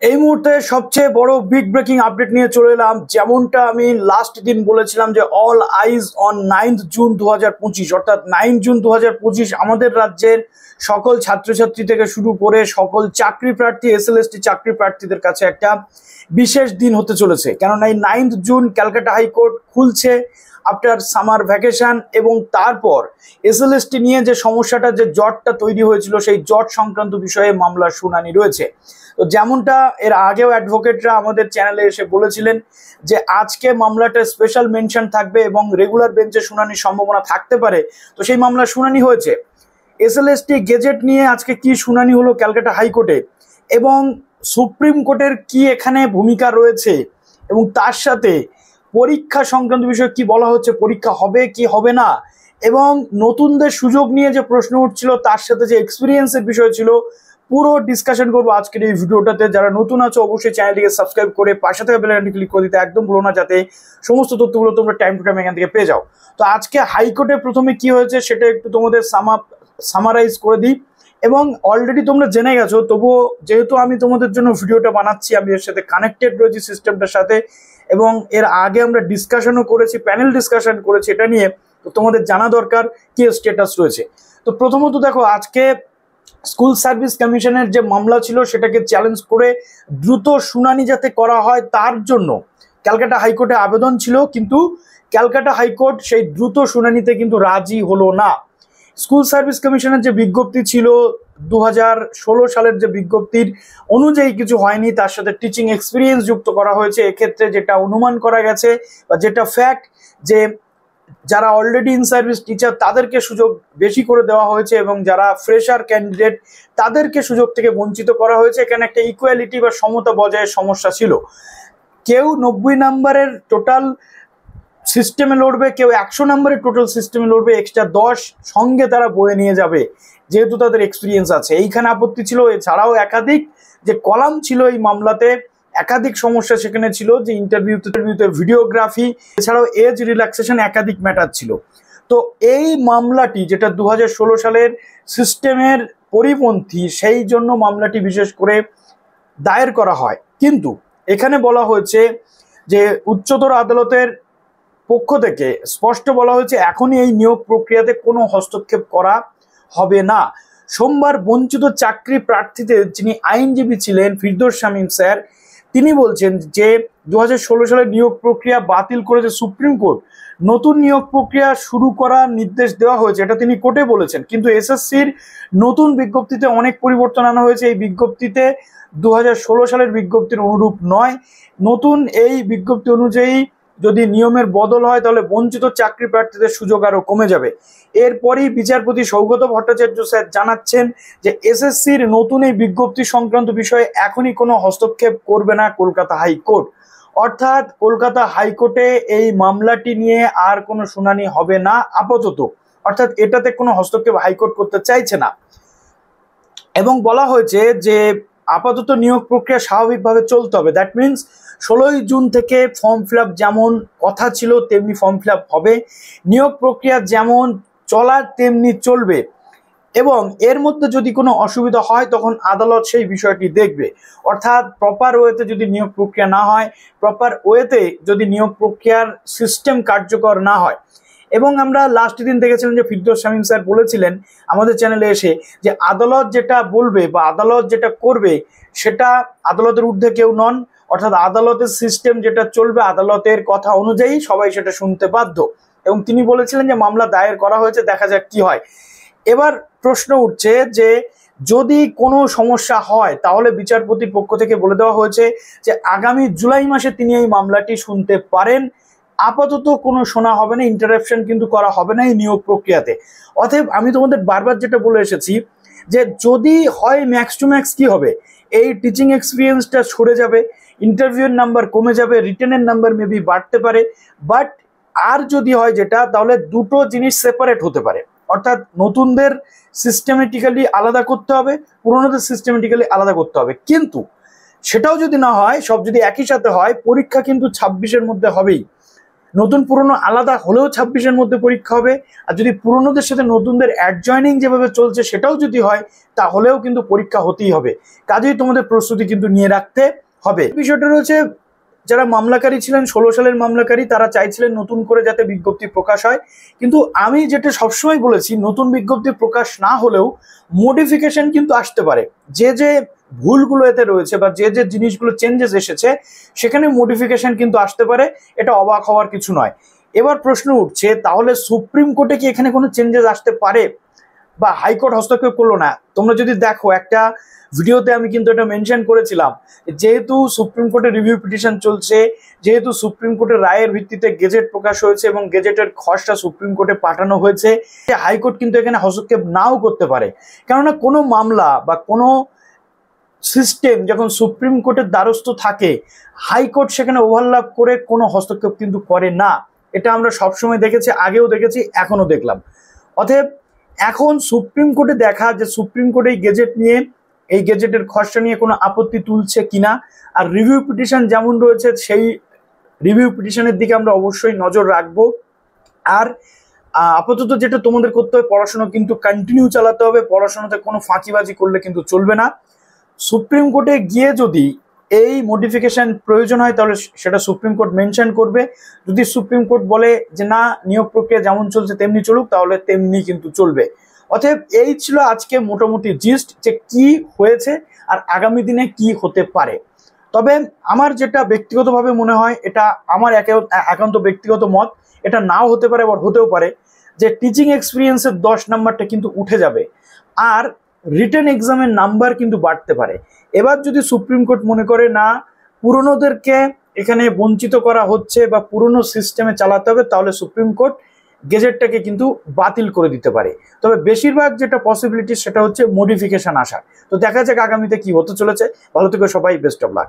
এই মুহূর্তে সবচেয়ে বড় বিগ ব্রেকিং আপডেট নিয়ে চলে এলাম। যেমনটা আমি লাস্ট দিন বলেছিলাম যে অল আইজ অন 9 জুন 2025, অর্থাৎ 9 জুন 2025 আমাদের রাজ্যের সকল ছাত্রছাত্রী থেকে শুরু করে সকল চাকরি প্রার্থী, এসএলএসটি চাকরি প্রার্থীদের কাছে একটা বিশেষ দিন হতে চলেছে। কেননা এই 9 জুন ক্যালকাটা হাইকোর্ট খুলছে আফটার সামার ভ্যাকেশন, এবং তারপর এসএলএসটি নিয়ে যে সমস্যাটা, যে জটটা তৈরি হয়েছিল, সেই জট সংক্রান্ত বিষয়ে মামলার শুনানি রয়েছে। তো যেমনটা এর আগেও অ্যাডভোকেটরা আমাদের চ্যানেলে এসে বলেছিলেন যে আজকে মামলাটা স্পেশাল মেনশন থাকবে এবং রেগুলার বেঞ্চে শুনানির সম্ভাবনা থাকতে পারে, তো সেই মামলার শুনানি হয়েছে। এসএলএসটি গেজেট নিয়ে আজকে কি শুনানি হলো ক্যালকাটা হাইকোর্টে, এবং সুপ্রিম কোর্টের কি এখানে ভূমিকা রয়েছে, এবং তার সাথে পরীক্ষা সংক্রান্ত বিষয়ে কি বলা হচ্ছে, পরীক্ষা হবে কি হবে না, এবং নতুনদের সুযোগ নিয়ে যে প্রশ্ন উঠছিল তার সাথে যে এক্সপিরিয়েন্সের বিষয় ছিল, পুরো ডিসকাশন করবো আজকের এই ভিডিওটাতে। যারা নতুন আছো অবশ্যই চ্যানেলটিকে সাবস্ক্রাইব করে পাশে থাকা বেল আইকনটি ক্লিক করে দিতে একদম ভুলো না, যাতে সমস্ত তথ্যগুলো তোমরা টাইম টু টাইম এখান থেকে পেয়ে যাও। তো আজকে হাইকোর্টে প্রথমে কি হয়েছে সেটা একটু তোমাদের সামারাইজ করে দিই, এবং অলরেডি তোমরা জেনে গেছো, তবুও যেহেতু আমি তোমাদের জন্য ভিডিওটা বানাচ্ছি, আমি এর সাথে কানেক্টেড রয়েছি সিস্টেমটার সাথে, এবং এর আগে আমরা ডিসকাশনও করেছি, প্যানেল ডিসকাশন করেছি এটা নিয়ে, তো তোমাদের জানা দরকার কি স্ট্যাটাস রয়েছে। তো প্রথমত দেখো, আজকে স্কুল সার্ভিস কমিশনের যে মামলা ছিল সেটাকে চ্যালেঞ্জ করে দ্রুত শুনানি যাতে করা হয় তার জন্য ক্যালকাটা হাইকোর্টে আবেদন ছিল, কিন্তু ক্যালকাটা হাইকোর্ট সেই দ্রুত শুনানিতে কিন্তু রাজি হলো না। স্কুল সার্ভিস কমিশনের যে বিজ্ঞপ্তি ছিল 2016 সালের, যে বিজ্ঞপ্তির অনুযায়ী কিছু হয়নি, তার সাথে টিচিং এক্সপিরিয়েন্স যুক্ত করা হয়েছে। এক্ষেত্রে যেটা অনুমান করা গেছে বা যেটা ফ্যাক্ট, যে যারা অলরেডি ইন সার্ভিস টিচার তাদেরকে সুযোগ বেশি করে দেওয়া হয়েছে, এবং যারা ফ্রেশার ক্যান্ডিডেট তাদেরকে সুযোগ থেকে বঞ্চিত করা হয়েছে। এখানে একটা ইকুয়ালিটি বা সমতা বজায়ের সমস্যা ছিল। কেউ 90 নম্বরের টোটাল সিস্টেমে লড়বে, কেউ 100 নম্বরের টোটাল সিস্টেমে লড়বে, এক্সট্রা 10 সঙ্গে তারা বয়ে নিয়ে যাবে যেহেতু তাদের এক্সপিরিয়েন্স আছে। এইখানে আপত্তি ছিল। এছাড়াও একাধিক যে কলাম ছিল এই মামলাতে, একাধিক সমস্যা সেখানে ছিল, যে ইন্টারভিউতে ভিডিওগ্রাফি, এছাড়াও এজ রিল্যাক্সেশন, একাধিক ম্যাটার ছিল। তো এই মামলাটি যেটা 2016 সালের সিস্টেমের পরিপন্থী, সেই জন্য মামলাটি বিশেষ করে দায়ের করা হয়। কিন্তু এখানে বলা হয়েছে যে উচ্চতর আদালতের পক্ষ থেকে স্পষ্ট বলা হয়েছে এখনই এই নিয়োগ প্রক্রিয়াতে কোনো হস্তক্ষেপ করা হবে না। সোমবার বঞ্চিত চাকরি প্রার্থীদের যিনি আইনজীবী ছিলেন ফিরদৌস শামীম স্যার, তিনি বলছেন যে 2016 সালের নিয়োগ প্রক্রিয়া বাতিল করেছে সুপ্রিম কোর্ট, নতুন নিয়োগ প্রক্রিয়া শুরু করার নির্দেশ দেওয়া হয়েছে, এটা তিনি কোর্টে বলেছেন। কিন্তু এসএসসির নতুন বিজ্ঞপ্তিতে অনেক পরিবর্তন আনা হয়েছে। এই বিজ্ঞপ্তিতে 2016 সালের বিজ্ঞপ্তির অনুরূপ নয়। নতুন এই বিজ্ঞপ্তি অনুযায়ী যদি নিয়মের বদল হয় তাহলে বঞ্চিত চাকরি প্রার্থীদের সুযোগ আরো কমে যাবে। এরপরই বিচারপতি সৌগত ভট্টাচার্য স্যার জানাচ্ছেন যে এসএসসির নতুন এই বিজ্ঞপ্তি সংক্রান্ত বিষয়ে এখনই কোনো হস্তক্ষেপ করবে না কলকাতা হাইকোর্ট। অর্থাৎ কলকাতা হাইকোর্টে এই মামলাটি নিয়ে আর কোনো শুনানি হবে না আপাতত, অর্থাৎ এটাতে কোনো হস্তক্ষেপ হাইকোর্ট করতে চাইছে না। এবং বলা হয়েছে যে আপাতত নিয়োগ প্রক্রিয়া স্বাভাবিকভাবে চলতে হবে। দ্যাট মিনস 16 জুন থেকে ফর্ম ফিল আপ যেমন কথা ছিল তেমনি ফর্ম ফিল আপ হবে, নিয়োগ প্রক্রিয়া যেমন চলার তেমনি চলবে, এবং এর মধ্যে যদি কোনো অসুবিধা হয় তখন আদালত সেই বিষয়টি দেখবে। অর্থাৎ প্রপার ওয়েতে যদি নিয়োগ প্রক্রিয়া না হয়, প্রপার ওয়েতে যদি নিয়োগ প্রক্রিয়ার সিস্টেম কার্যকর না হয়, এবং আমরা লাস্ট দিন দেখেছিলাম যে ফিরদৌস শামীম স্যার বলেছিলেন আমাদের চ্যানেলে এসে যে আদালত যেটা বলবে বা আদালত যেটা করবে সেটা আদালতের ঊর্ধ্বে কেউ নন, অর্থাৎ আদালতের সিস্টেম যেটা চলবে, আদালতের কথা অনুযায়ী সবাই সেটা শুনতে বাধ্য। এবং তিনি বলেছিলেন যে মামলা দায়ের করা হয়েছে, দেখা যাক কি হয়। এবার প্রশ্ন উঠছে যে যদি কোনো সমস্যা হয় তাহলে বিচারপতির পক্ষ থেকে বলে দেওয়া হয়েছে যে আগামী জুলাই মাসে তিনি এই মামলাটি শুনতে পারেন। আপাতত কোনো শোনা হবে না, ইন্টারাপশন কিন্তু করা হবে না এই নিয়োগ প্রক্রিয়াতে। অতএব আমি তোমাদের বারবার যেটা বলে এসেছি যে যদি হয় ম্যাক্স টু ম্যাক্স কি হবে, এই টিচিং এক্সপিরিয়েন্সটা সরে যাবে, ইন্টারভিউয়ের নাম্বার কমে যাবে, রিটেনের নাম্বার মেবি বাড়তে পারে, বাট আর যদি হয় যেটা, তাহলে দুটো জিনিস সেপারেট হতে পারে। অর্থাৎ নতুনদের সিস্টেমেটিক্যালি আলাদা করতে হবে, পুরোনোদের সিস্টেমেটিক্যালি আলাদা করতে হবে। কিন্তু সেটাও যদি না হয়, সব যদি একই সাথে হয়, পরীক্ষা কিন্তু 26-এর মধ্যে হবেই। নতুন পুরনো আলাদা হলেও 26-এর মধ্যে পরীক্ষা হবে। আর যদি পুরনোদের সাথে নতুনদের অ্যাডজয়নিং যেভাবে চলছে সেটাও যদি হয় তাহলেও কিন্তু পরীক্ষা হতেই হবে। কাজেই তোমাদের প্রস্তুতি কিন্তু নিয়ে রাখতে হবে। বিষয়টা রয়েছে, যারা মামলাকারী ছিলেন 16 সালের মামলাকারী তারা চাইছিলেন নতুন করে যাতে বিজ্ঞপ্তি প্রকাশ হয়, কিন্তু আমি যেটা সবসময় বলেছি, নতুন বিজ্ঞপ্তি প্রকাশ না হলেও মডিফিকেশন কিন্তু আসতে পারে। যে ভুলগুলো এতে রয়েছে বা যে জিনিসগুলো চেঞ্জেস এসেছে সেখানে মডিফিকেশন কিন্তু আসতে পারে, এটা অবাক হওয়ার কিছু নয়। এবার প্রশ্ন উঠছে, তাহলে সুপ্রিম কোর্টে কি এখানে কোনো চেঞ্জেস আসতে পারে বা হাইকোর্ট হস্তক্ষেপ করলো না? তোমরা যদি দেখো, একটা ভিডিওতে আমি কিন্তু এটা মেনশন করেছিলাম, যেহেতু সুপ্রিম কোর্টে রিভিউ পিটিশন চলছে, যেহেতু সুপ্রিম কোর্টের রায়ের ভিত্তিতে গেজেট প্রকাশ হয়েছে এবং গেজেটের খসড়া সুপ্রিম কোর্টে পাঠানো হয়েছে, হাইকোর্ট কিন্তু এখানে হস্তক্ষেপ নাও করতে পারে। কেননা কোনো মামলা বা কোনো সিস্টেম যখন সুপ্রিম কোর্টের দ্বারস্থ থাকে, হাইকোর্ট সেখানে ওভারল্যাপ করে কোনো হস্তক্ষেপ কিন্তু করে না। এটা আমরা সবসময় দেখেছি, আগেও দেখেছি, এখনো দেখলাম। অতএব এখন সুপ্রিম কোর্টে দেখা যে সুপ্রিম কোর্ট এই গেজেট নিয়ে, এই গেজেটের খসড়া নিয়ে কোনো আপত্তি তুলছে কিনা। আর রিভিউ পিটিশন যেমন রয়েছে সেই রিভিউ পিটিশনের দিকে আমরা অবশ্যই নজর রাখবো। আর আপাতত যেটা তোমাদের করতে হবে, পড়াশোনা কিন্তু কন্টিনিউ চালাতে হবে, পড়াশোনাতে কোনো ফাঁকিবাজি করলে কিন্তু চলবে না। সুপ্রিম কোর্টে গিয়ে যদি এই মডিফিকেশন প্রয়োজন হয় তাহলে সেটা সুপ্রিম কোর্ট মেনশন করবে। যদি সুপ্রিম কোর্ট বলে যে না, নিয়োগ প্রক্রিয়া যেমন চলছে তেমনি চলুক, তাহলে তেমনি কিন্তু চলবে। অতএব এই ছিল আজকে মোটামুটি জিস্ট, যে কি হয়েছে আর আগামী দিনে কি হতে পারে। তবে আমার যেটা ব্যক্তিগতভাবে মনে হয়, এটা আমার একান্ত ব্যক্তিগত মত, এটা নাও হতে পারে আবার হতেও পারে, যে টিচিং এক্সপিরিয়েন্সের 10 নাম্বারটা কিন্তু উঠে যাবে আর রিটেন এক্সামের নাম্বার কিন্তু বাড়তে পারে। এবার যদি সুপ্রিম কোর্ট মনে করে না, পুরনোদেরকে এখানে বঞ্চিত করা হচ্ছে বা পুরনো সিস্টেমে চালাতে হবে, তাহলে সুপ্রিম কোর্ট গেজেটটাকে কিন্তু বাতিল করে দিতে পারে। তবে বেশিরভাগ যেটা পসিবিলিটি সেটা হচ্ছে মডিফিকেশন আসার। তো দেখা যাক আগামীতে কি হতে চলেছে। ভালো থেকো সবাই, বেস্ট অফ লাক।